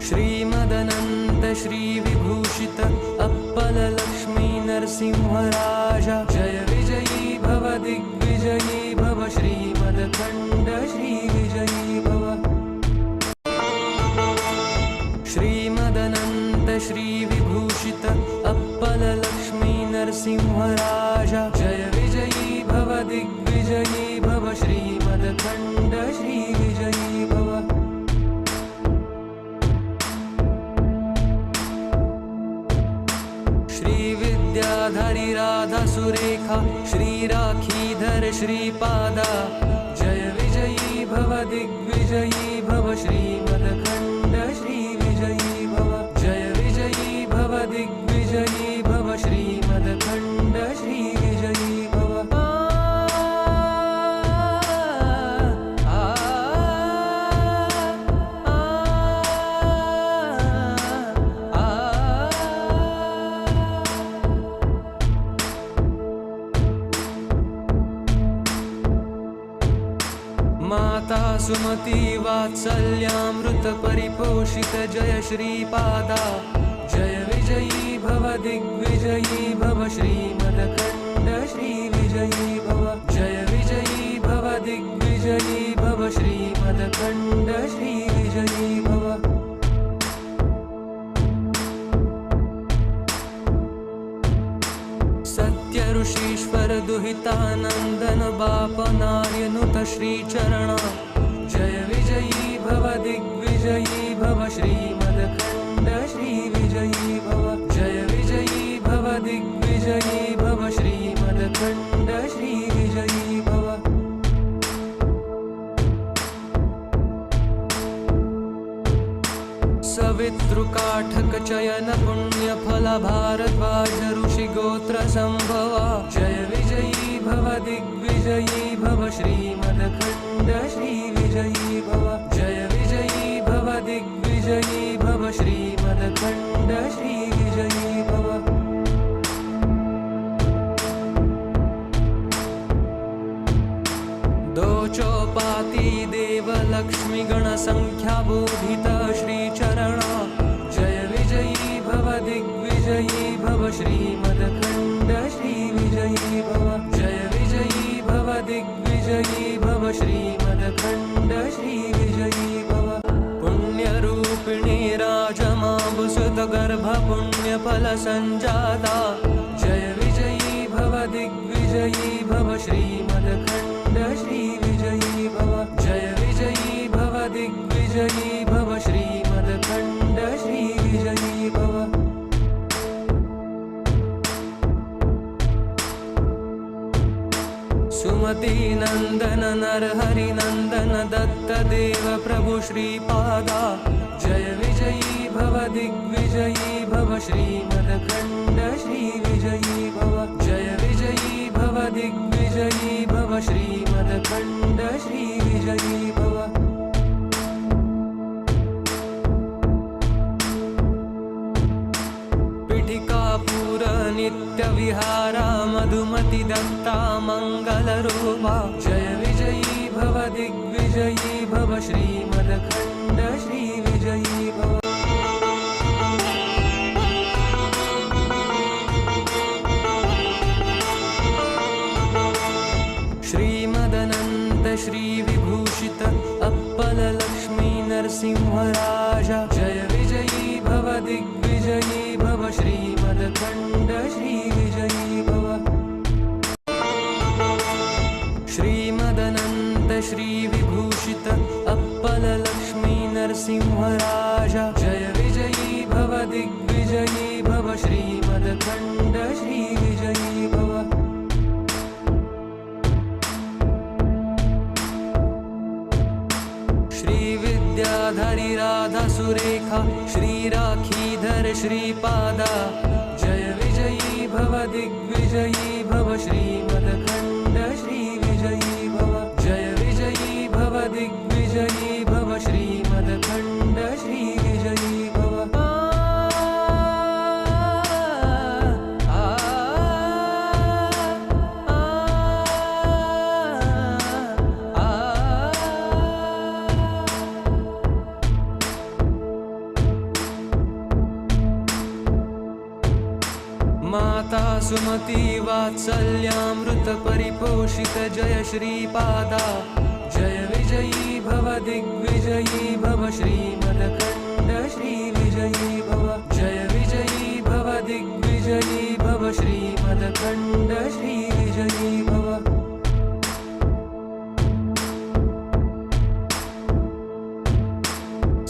श्रीमदनन्त श्रीविभूषित अप्पल लक्ष्मी नरसिंहराजा जय विजयी भव दिग्विजयी भव श्रीमदखण्ड श्रीविजयी भव श्रीमदनन्त श्रीविभूषित अप्पल लक्ष्मी नरसिंहराजा जय विजयी भव दिग्विजयी भव श्रीमदखण्ड श्रीविजयी भव श्रीविद्याधरी राधा सुरेखा श्रीराखीधर श्रीपादा जय विजयी भव दिग्विजयी भव श्रीमदखण्ड श्रीविजयी भव जय विजयी भव दिग्विजयी भव श्रीमदखण्ड श्रीविजयी भव माता सुमति वात्सल्यामृत परिपोषित परिपोषित जय श्रीपादा जय विजयी भव दिग्विजयी भव श्रीमदखण्ड श्री विजयी भव जय विजयी भव दिग्विजयी भव श्रीमदखण्ड श्री विजयी भव सत्य ऋषीश्वर दुहितानंदन बाप नार्यनुत श्रीचरण जय विजयी भव दिग्विजयी भव श्रीमदखण्ड श्री विजयी भव जय विजयी भव दिग्विजयी भव श्रीमदखण्ड श्री विजयी भव सवितृकाठक चयन पुण्य फल भारद्वाज ऋषि गोत्र संभवा जय विजयी भव दिग्विजयी भव श्रीमदखण्ड श्री विजयी भव जय विजयी भव दिग्विजयी भव श्रीमदखण्ड श्री विजयी भव दो चौपाती देव लक्ष्मी गण संख्या बोधित श्रीचरण जय विजयी भव दिग्विजयी भव श्रीमदखण्ड श्री विजयी भव जय विजयी भव दिग्विजयी भव श्रीमदखण्ड श्री विजयी भव पुण्यरूपिणी राजमाभुसुत गर्भ पुण्य फल संजाता जय विजयी भव दिग्विजयी भव श्रीमदखण्ड श्री विजयी भव जय विजयी भव दिग्विजयी भव श्रीमदखण्ड श्री विजयी भव सुमति नंदन नरहरि नंदन दत्त देव प्रभु श्रीपादा जय विजयी भव दिग्विजयी भव श्रीमदखण्ड श्री विजयी भव जय विजयी भव दिग्विजयी भव श्रीमदखण्ड श्री विजयी भव पिठिकापुर नित्य विहारा मधुमति दत्ता मंगल रूपा जय विजयी भव दिग्विजयी भव श्रीमदखण्ड श्री विजयी भव श्रीमदनंत श्री विभूषित अप्पल लक्ष्मी नरसिंहराजा जय विजयी भव दिग्विजयी भव श्रीमदखण्ड श्री विजयी भव श्रीमदनंत श्री विभूषित अप्पल लक्ष्मी नरसिंहराजा जय विजयी भव दिग्विजयी भव श्रीमदखण्ड श्री विजयी भव श्री विद्याधरी राधा सुरेखा श्री राखीधर श्रीपादा जय विजयी भव दिग्विजयी भव श्रीमदखण्ड श्री विजयी भव जय विजयी भव दिग्विजयी भव श्रीमदखण्ड श्री विजयी भव माता सुमति वात्सल्यामृत परिपोषित जय श्रीपादा जय विजयी भव दिग्विजयी भव श्रीमदखण्ड श्री विजयी भव जय विजयी भव दिग्विजयी भव श्रीमदखण्ड श्री विजयी भव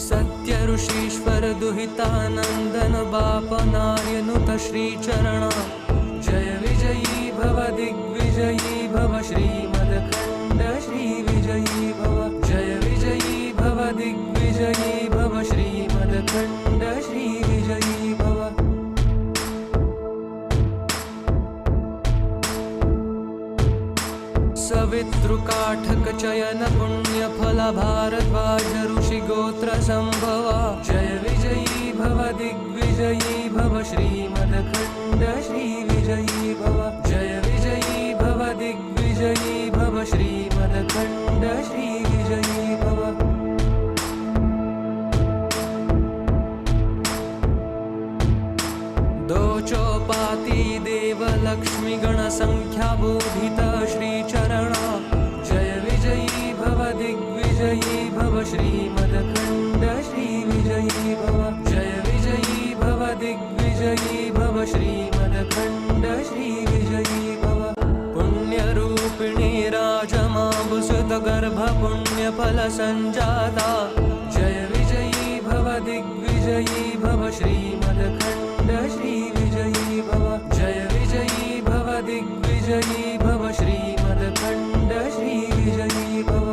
सत्य ऋषीश्वर दुहितानंदन बाप नार्यनुत श्रीचरण जय विजयी भव दिग्विजयी भव श्रीमदखण्ड श्री विजयी भव जय विजयी भव दिग्विजयी भव श्रीमदखण्ड श्री विजयी भव सवितृकाठक चयन पुण्य फल भारद्वाज ऋषि गोत्र संभवा जय विजयी भव दिग्विजयी भव श्रीमदखण्ड श्री विजयी भव जय विजयी भव दिग्विजयी भव श्रीमदखण्ड श्री विजयी भव दो चौपाती देव लक्ष्मी गण संख्या बोधित श्रीचरणा जय विजयी भव दिग्विजयी भव श्रीमदखण्ड श्री विजयी भव जय विजयी भव दिग्विजयी भव श्रीमदखण्ड श्री विजयी भव पुण्यरूपिणी राजमाबुसुत गर्भ पुण्यफल संजाता जय विजयी भव दिग्विजयी भव श्रीमदखण्ड श्री विजयी भव जय विजयी भव दिग्विजयी भव श्रीमदखण्ड श्री विजयी भव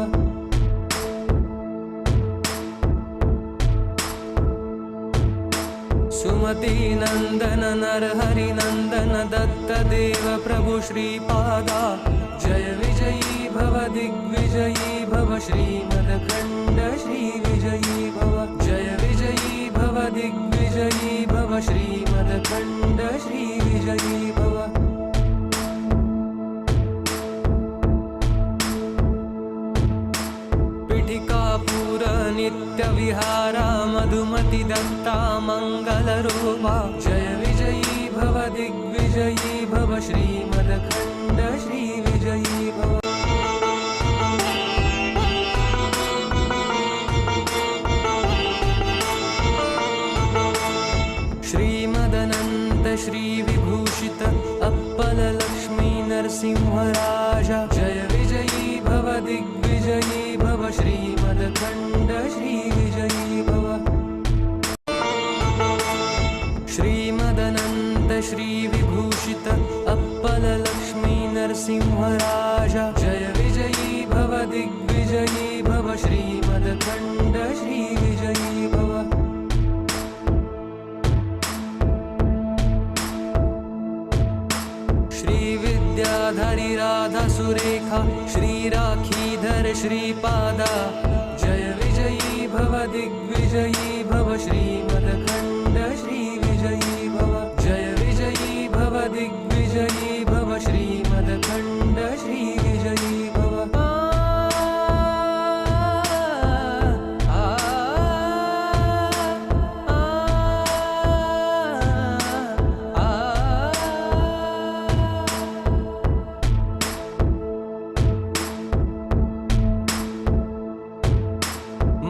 सुमति नंदन नरहरि नंदन दत्त देव प्रभु श्रीपादा जय विजयी भव दिग्विजयी भव श्रीमदखण्ड श्री विजयी भव जय विजयी भव दिग्विजयी भव श्रीमदखण्ड श्री विजयी भव पिठिकापुर नित्य विहारा मधुमति दत्ता मंगलरूपा जय विजयी भव दिग्विजयी भव श्रीमदखण्ड श्री विजयी भव श्रीमदनंत श्री विभूषित अप्पल लक्ष्मी नरसिंहराजा जय विजयी भव दिग्विजयी भव श्रीमदखण्ड श्री विजयी भव श्रीमदनंत श्री विभूषित अप्पल लक्ष्मी नरसिंहराजा जय विजयी भव दिग्विजयी भव श्रीमदखण्ड श्री विजयी भव विद्याधरी राधा सुरेखा श्री राखीधर श्रीपादा जय विजयी भव दिग्विजयी भव श्रीमदखण्ड श्री विजयी भव जय विजयी भव दिग्विजयी भव श्रीमदखण्ड श्री विजयी भव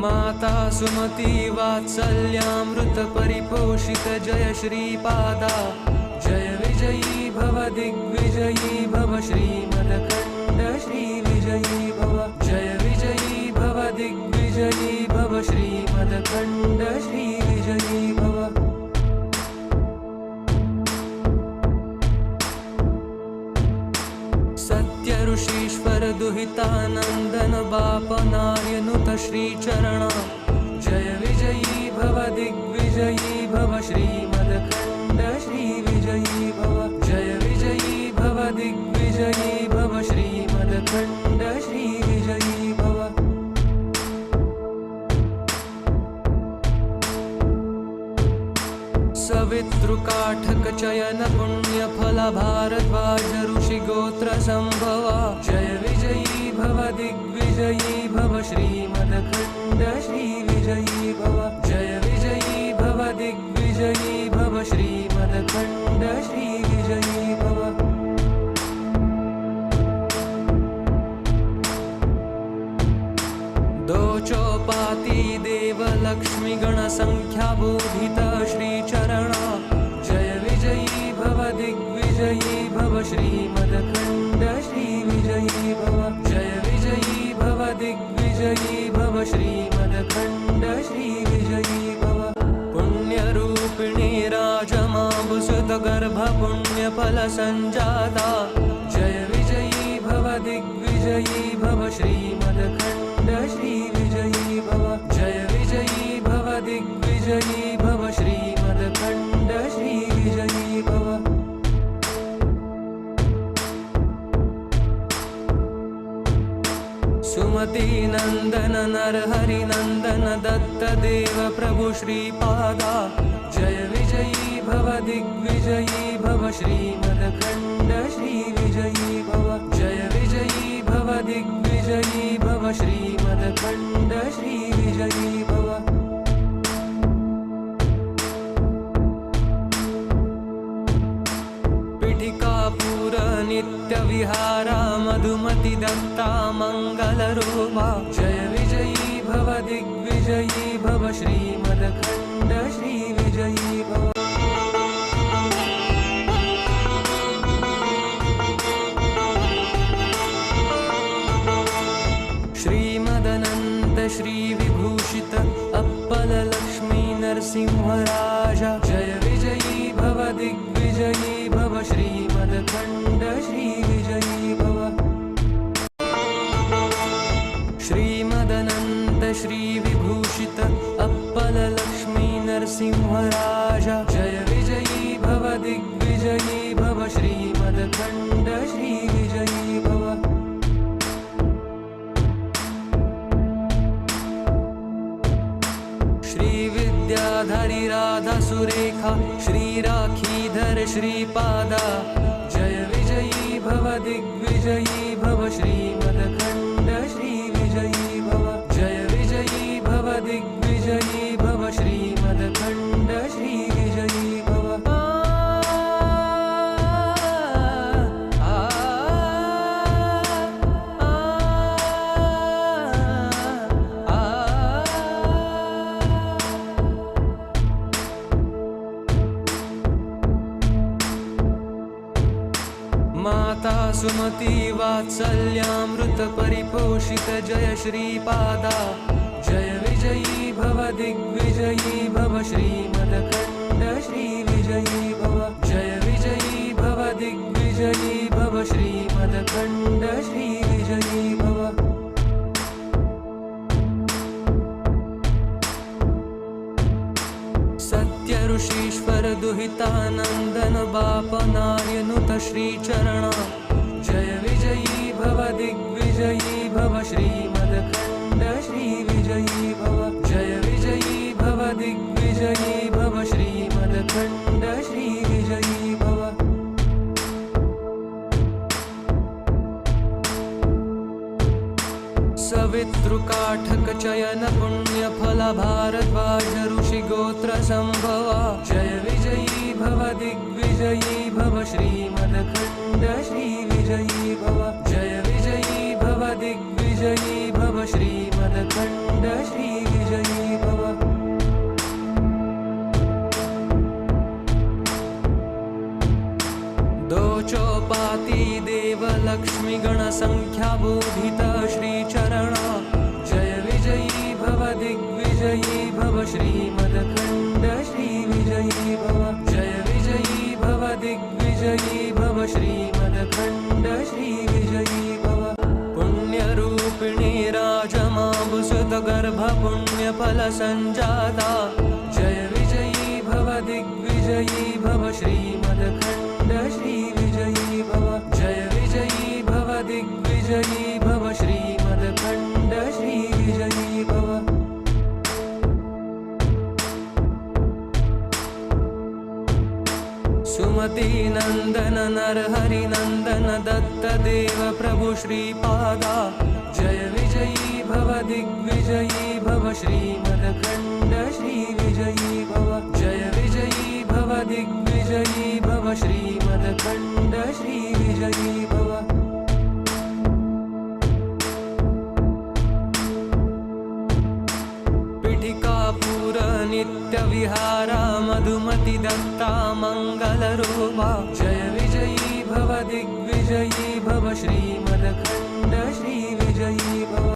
माता सुमति वात्सल्यामृत परिपोषित जय श्रीपादा जय विजयी भव दिग्विजयी भव श्रीमदखण्ड श्री विजयी भव जय विजयी भव दिग्विजयी भव श्रीमदखण्ड श्री विजयी भव सत्य ऋषीश्वर दुहितानंदन बापनार्यनुत श्रीचरणा जय विजयी भव दिग्विजयी भव श्रीमदखण्ड श्री विजयी भव जय विजयी भव दिग्विजयी भव श्रीमदखण्ड श्री विजयी भव सवितृकाठक चयन पुण्यफल भारद्वाज ऋषि गोत्र संभवा जय विजयी भव दिग्विजयी भव श्रीमदखण्ड श्री विजयी भव जय विजयी भव दिग्विजयी भव श्रीमदखण्ड श्री विजयी भव दो चौपाती देव लक्ष्मी गण संख्या बोधित श्रीचरणा जय विजयी भव दिग्विजयी भव श्रीमदखण्ड श्री विजयी भव जय विजयी भव दिग्विजयी भव श्रीमदखण्ड श्री विजयी भव पुण्यरूपिणी राजमाबुसुत गर्भ पुण्यफल संजाता जय विजयी भव दिग्विजयी भव श्रीमदखण्ड श्री विजयी भव जय विजयी भव दिग्विजयी भव श्रीमदखण्ड श्री विजयी भव सुमति नंदन नरहरि नंदन दत्त देव प्रभु श्रीपादा जय विजयी भव दिग्विजयी भव श्रीमदखण्ड श्री विजयी भव जय विजयी भव दिग्विजयी भव श्रीमदखण्ड श्री विजयी भव विहारा मधुमति दत्ता मङ्गलरूपा जय विजयी भव दिग्विजयी भव श्रीमदखण्ड श्रीविजयी भव। श्रीमदनन्त श्रीविभूषित अप्पल लक्ष्मी नरसिंहराजा जय विजयी भव दिग्विजयी भव श्रीमदखण्ड श्रीविजयी भव। श्रीमदनन्त श्रीविभूषित अप्पल लक्ष्मी नरसिंहराजा जय विजयी भव दिग्विजयी भव श्रीमदखण्ड श्रीविजयी भव। श्रीविद्याधरी राधा सुरेखा श्रीराखीधर श्रीपादा जय विजयी भव दिग्विजयी भव श्रीमदखण्ड श्रीविजयी भव। जय विजयी भव दिग्विजयी भव श्रीमदखण्ड श्रीविजयी भव। माता सुमति वात्सल्यामृत परिपोषित जय श्रीपादा जय विजयी भव दिग्विजयी भव श्रीमदखण्ड श्रीविजयी भव। जय विजयी भव दिग्विजयी भव श्रीमदखण्ड श्रीविजयी भव। सत्य ऋषीश्वर दुहितानन्दन बापनार्यनुत श्रीचरणा जय विजयी भव दिग्विजयी भव श्रीमदखण्ड श्रीविजयी भव। जय विजयी भव दिग्विजयी भव श्रीमदखण्ड श्रीविजयी भव। सवितृकाठक चयन पुण्य फल भारद्वाज ऋषि गोत्र संभवा जय विजयी भव दिग्विजयी भव श्रीमदखण्ड श्रीविजयी भव। जय विजयी भव दिग्विजयी भव श्रीमदखण्ड श्रीविजयी भव। दो चौपाती देव लक्ष्मी गण संख्या बोधित श्रीचरणा जय विजयी भव दिग्विजयी भव श्रीमदखण्ड श्रीविजयी भव। जय विजयी भव दिग्विजयी भव श्रीमदखण्ड श्रीविजयी भव। पुण्यरूपिणी राजमाबुसुत गर्भ पुण्य फल संजाता जय विजयी भव दिग्विजयी भव श्रीमदखण्ड श्रीविजयी भव। जय विजयी भव दिग्विजयी भव श्रीमदखण्ड श्रीविजयी भव। सुमति नंदन नरहरि नंदन दत्त देव प्रभु श्रीपादा जय विजयी भव दिग्विजयी भव श्रीमदखण्ड श्रीविजयी भव। जय विजयी भव दिग्विजयी भव श्रीमदखण्ड श्रीविजयी भव। पीठिकापुर नित्य विहारा मधुमति दत्ता मङ्गलरूपा जय विजयी भव दिग्विजयी भव श्रीमदखण्ड श्रीविजयी भव।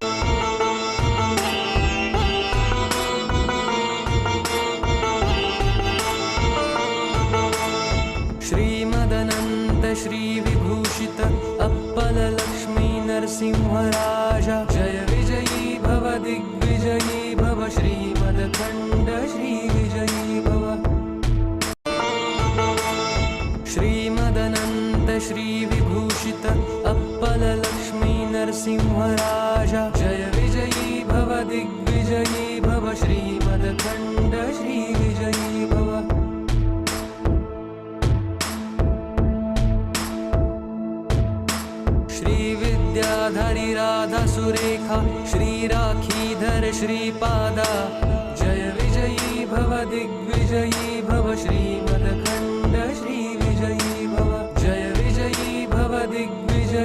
श्रीमदनन्त श्रीविभूषित अप्पल लक्ष्मी नरसिंहराजा जय विजयी भव दिग्विजयी भव श्रीमदखण्ड श्रीविजयी भव। श्रीमदनन्त श्रीविभूषित अप्पल लक्ष्मी नरसिंहराजा जय विजयी भव दिग्विजयी भव श्रीमदखण्ड श्रीविजयी भव। श्रीविद्याधरी राधा सुरेखा श्रीराखीधर श्रीपादा जय विजयी भव दिग्विजयी भव श्रीमदखण्ड श्रीविजयी भव। जय विजयी भव दिग्विजयी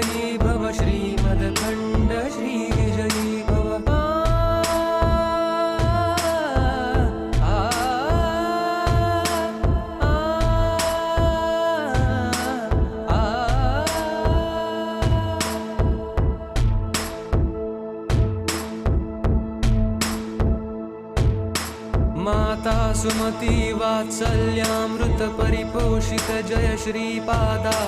सुमती वात्सल्यामृत परिपोषित जय श्रीपादा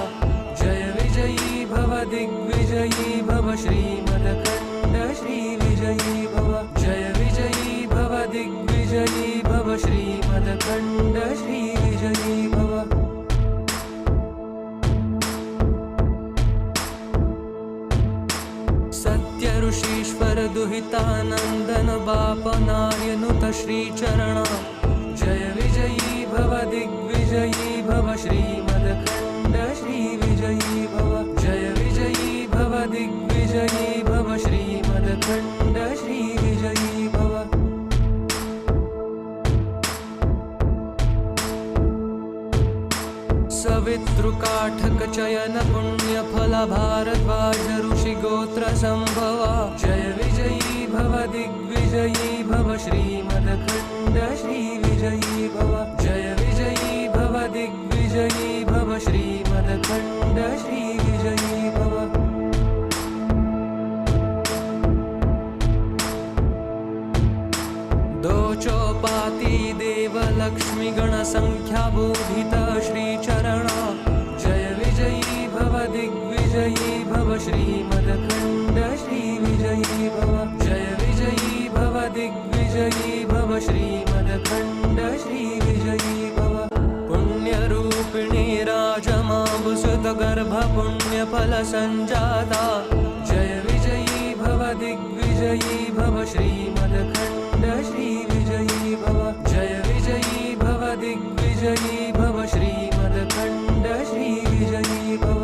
जय विजयी भव दिग्विजयी भव श्रीमदखण्ड श्री विजयी भव जय विजयी भव दिग्विजयी भव श्रीमदखण्ड श्री विजयी भव सत्य ऋषीश्वर दुहितानंदन बापनार्यनुत श्रीचरणा जय विजयी भव दिग्विजयी भव श्रीमदखण्ड श्री विजयी भव जय विजयी भव दिग्विजयी भव श्रीमदखण्ड श्री विजयी भव सवितृकाठक चयन पुण्य फल भारद्वाज ऋषि गोत्र संभवा जय विजयी भव दिग्विजयी भव श्रीमदखण्ड श्री विजयी भव जय विजयी भव दिग्विजयी भव श्रीमदखण्ड श्री विजयी भव दोचोपाती देव लक्ष्मी गण संख्या बोधित श्रीचरणा जय विजयी भव दिग्विजयी भव श्रीमदखण्ड श्री विजयी भव जय विजयी भव दिग्विजयी भव श्रीमदखण्ड श्री विजयी भव पुण्यरूपिणी राजमाबुसुत गर्भ पुण्यफल संजाता जय विजयी भव दिग्विजयी भव श्रीमदखण्ड श्री विजयी भव जय विजयी भव दिग्विजयी भव श्रीमदखण्ड श्री विजयी भव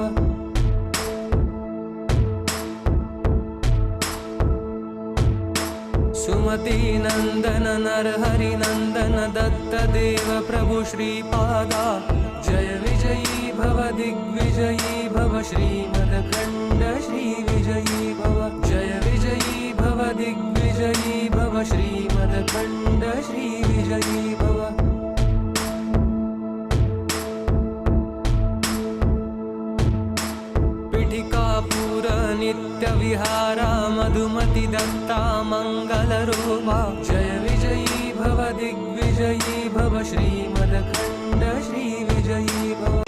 सुमती नंदन नरहरि नंदन दत्त देव प्रभु श्रीपादा जय विजयी भव दिग्विजयी भव श्रीमदखण्ड श्री विजयी भव जय विजयी भव दिग्विजयी भव श्रीमदखण्ड श्री विजयी भव पीठिकापुर नित्य विहारा मधुमति दत्ता मंगल रूपा जय विजयी भव दिग्विजयी भव श्रीमदखण्ड श्री विजयी भव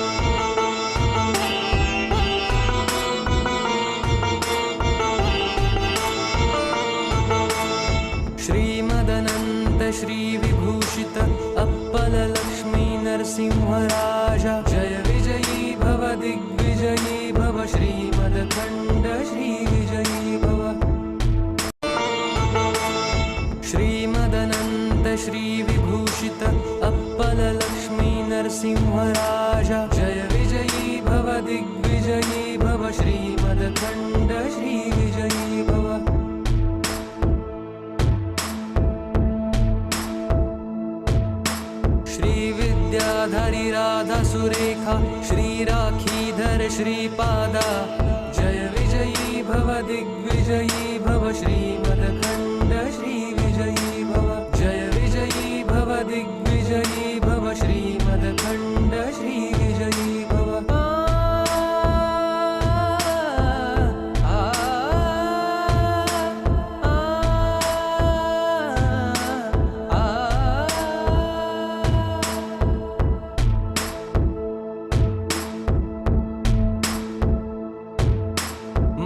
श्रीमदनंत श्री विभूषित अप्पल लक्ष्मी नरसिंहराजा जय विजयी भव दिग्विजयी भव श्रीमदखण्ड श्री विजयी भव श्रीमदनंत श्री विभूषित अप्पल लक्ष्मी नरसिंहराजा जय विजयी भव दिग्विजयी भव श्रीमदखण्ड श्री विजयी भव विद्याधरी राधा सुरेखा श्री राखीधर श्रीपादा जय विजयी भव दिग्विजयी भव श्रीमदखण्ड श्री विजयी भव जय विजयी भव दिग्विजयी भव श्रीमदखण्ड श्री विजयी भव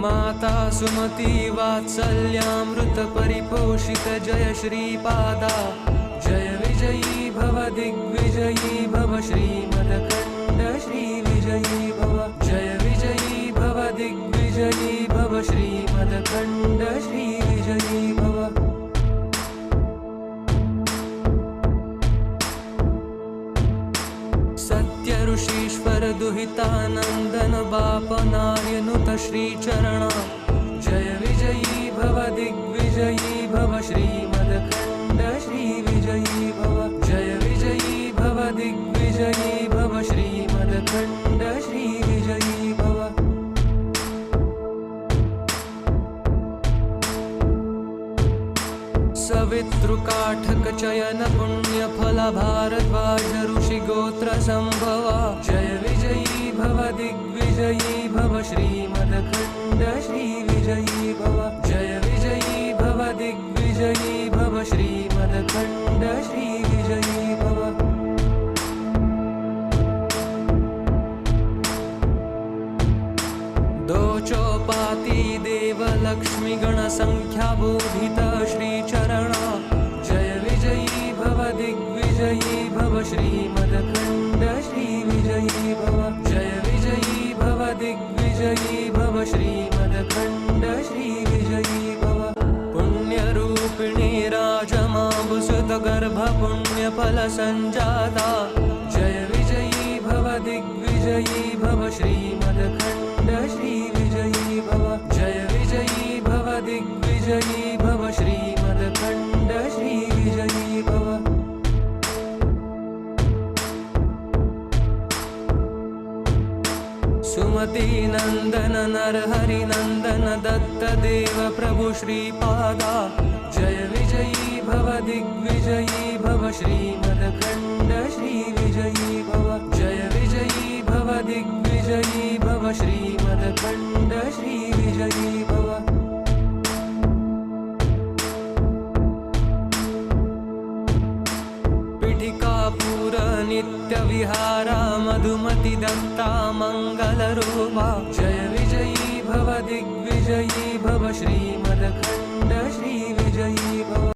माता सुमती वात्सल्यामृत परिपोषित जय श्रीपादा जय विजयी भव दिग्विजयी भव श्रीमदखण्ड श्री विजयी भव जय विजयी भव दिग्विजयी भव श्रीमदखण्ड श्री विजयी भव सत्य ऋषीश्वर दुहितानंदन बापनार्यनुत श्रीचरणा जय विजयी भव दिग्विजयी भव श्रीमदखण्ड श्री विजयी भव जय विजयी भव दिग्विजयी भव श्रीमदखण्ड श्री विजयी भव सवितृकाठक चयन पुण्य फल भारद्वाज ऋषि गोत्र संभवा जय विजयी भव दिग्विजयी भव श्रीमदखण्ड श्री विजयी भव जय विजयी भव दिग्विजयी भव श्रीमदखण्ड श्री विजयी लक्ष्मी गणसंख्याबोधित श्रीचरणा जय विजयी भव दिग्विजयी भव श्रीमदखण्ड श्रीविजयी भव जय विजयी भव दिग्विजयी भव श्रीमदखण्ड श्रीविजयी भव पुण्यरूपिणी राजमाभुसुतगर्भ पुण्यफलसञ्जाता जय विजयी भव दिग्विजयी भव श्रीमदखण्ड श्रीविजयी भव जय विजयी भव दिग्विजयी भव श्रीमदखण्ड श्रीविजयी भव सुमति नंदन नरहरि नंदन दत्त देव प्रभु श्रीपादा जय विजयी भव दिग्विजयी भव श्रीमदखण्ड श्रीविजयी भव जय विजयी भव दिग्विजयी भव श्रीमदखण्ड श्रीविजयी भव पीठिकापुर नित्यविहारा मधुमति दत्ता मङ्गलरूपा जय विजयी भव दिग्विजयी भव श्रीमदखण्ड श्रीविजयी भव